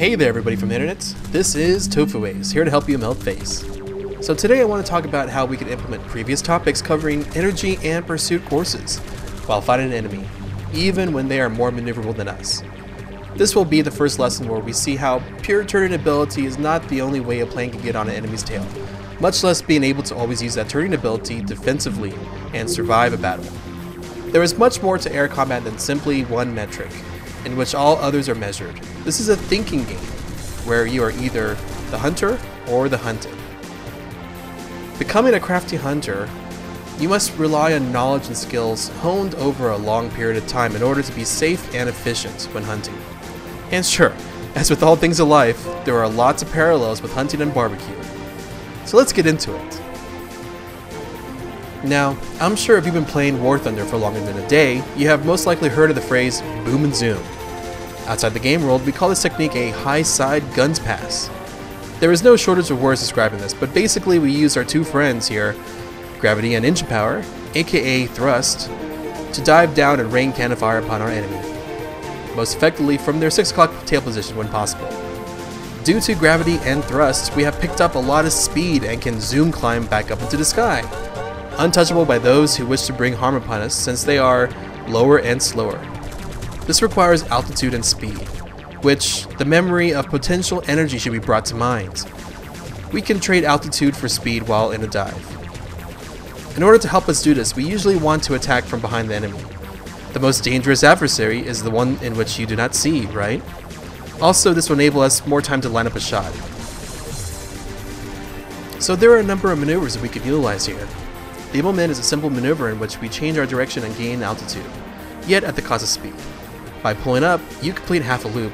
Hey there everybody from the internet, this is TofuAce, here to help you melt face. So today I want to talk about how we can implement previous topics covering energy and pursuit courses while fighting an enemy, even when they are more maneuverable than us. This will be the first lesson where we see how pure turning ability is not the only way a plane can get on an enemy's tail, much less being able to always use that turning ability defensively and survive a battle. There is much more to air combat than simply one metric, in which all others are measured. This is a thinking game, where you are either the hunter or the hunted. Becoming a crafty hunter, you must rely on knowledge and skills honed over a long period of time in order to be safe and efficient when hunting. And sure, as with all things in life, there are lots of parallels with hunting and barbecue. So let's get into it. Now, I'm sure if you've been playing War Thunder for longer than a day, you have most likely heard of the phrase boom and zoom. Outside the game world, we call this technique a high side guns pass. There is no shortage of words describing this, but basically we use our two friends here, gravity and engine power, aka thrust, to dive down and rain cannon fire upon our enemy, most effectively from their 6 o'clock tail position when possible. Due to gravity and thrust, we have picked up a lot of speed and can zoom climb back up into the sky, untouchable by those who wish to bring harm upon us since they are lower and slower. This requires altitude and speed, which the memory of potential energy should be brought to mind. We can trade altitude for speed while in a dive. In order to help us do this, we usually want to attack from behind the enemy. The most dangerous adversary is the one in which you do not see, right? Also, this will enable us more time to line up a shot. So there are a number of maneuvers that we can utilize here. The Immelman is a simple maneuver in which we change our direction and gain altitude, yet at the cost of speed. By pulling up, you complete half a loop,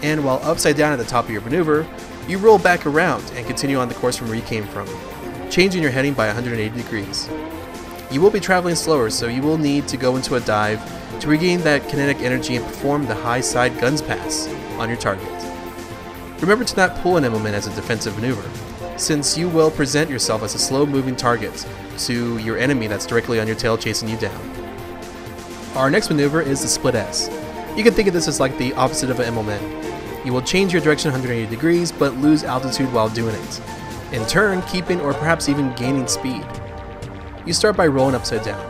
and while upside down at the top of your maneuver, you roll back around and continue on the course from where you came from, changing your heading by 180 degrees. You will be traveling slower, so you will need to go into a dive to regain that kinetic energy and perform the high side guns pass on your target. Remember to not pull an Immelman as a defensive maneuver, since you will present yourself as a slow moving target to your enemy that's directly on your tail chasing you down. Our next maneuver is the split S. You can think of this as like the opposite of an Immelman. You will change your direction 180 degrees but lose altitude while doing it, in turn keeping or perhaps even gaining speed. You start by rolling upside down.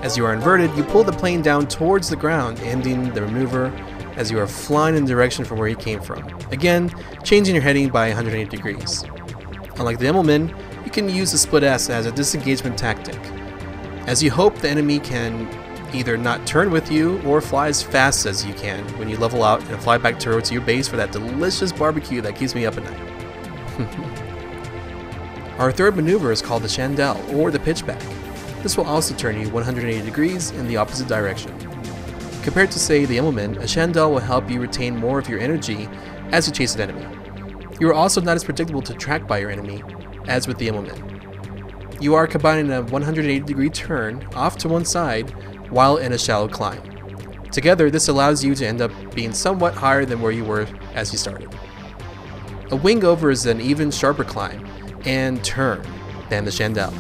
As you are inverted, you pull the plane down towards the ground, ending the maneuver as you are flying in the direction from where you came from, again changing your heading by 180 degrees. Unlike the Immelman, you can use the split S as a disengagement tactic, as you hope the enemy can either not turn with you or fly as fast as you can when you level out and fly back towards your base for that delicious barbecue that keeps me up at night. Our third maneuver is called the Chandelle, or the pitchback. This will also turn you 180 degrees in the opposite direction. Compared to, say, the Immelman, a Chandelle will help you retain more of your energy as you chase an enemy. You are also not as predictable to track by your enemy as with the Immelman. You are combining a 180 degree turn off to one side while in a shallow climb. Together, this allows you to end up being somewhat higher than where you were as you started. A wing over is an even sharper climb and turn than the Chandelle,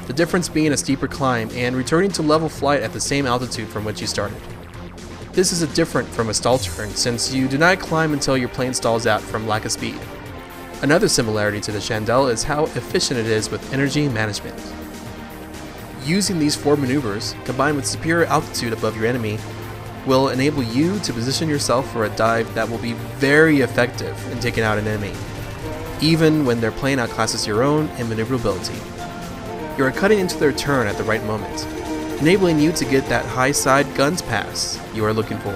the difference being a steeper climb and returning to level flight at the same altitude from which you started. This is different from a stall turn since you do not climb until your plane stalls out from lack of speed. Another similarity to the Chandelle is how efficient it is with energy management. Using these 4 maneuvers, combined with superior altitude above your enemy, will enable you to position yourself for a dive that will be very effective in taking out an enemy, even when their plane outclasses your own in maneuverability. You are cutting into their turn at the right moment, enabling you to get that high side guns pass you are looking for.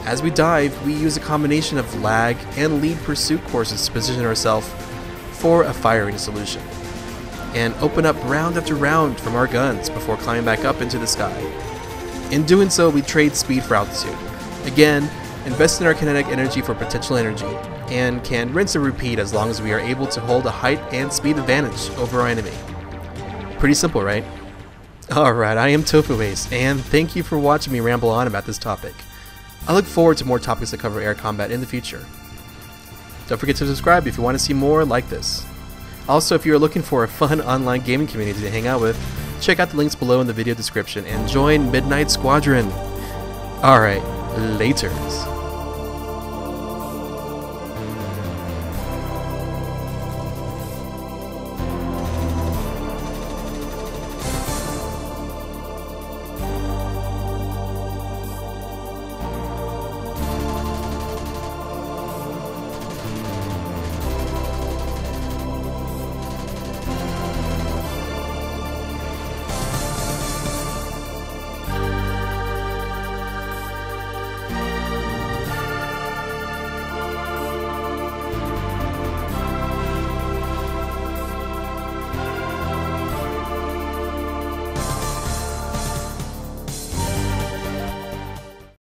As we dive, we use a combination of lag and lead pursuit courses to position ourselves for a firing solution, and open up round after round from our guns before climbing back up into the sky. In doing so, we trade speed for altitude, again invest in our kinetic energy for potential energy, and can rinse and repeat as long as we are able to hold a height and speed advantage over our enemy. Pretty simple, right? Alright, I am TofuAce, and thank you for watching me ramble on about this topic. I look forward to more topics that cover air combat in the future. Don't forget to subscribe if you want to see more like this. Also, if you're looking for a fun online gaming community to hang out with, check out the links below in the video description and join Midnight Squadron. Alright, laters.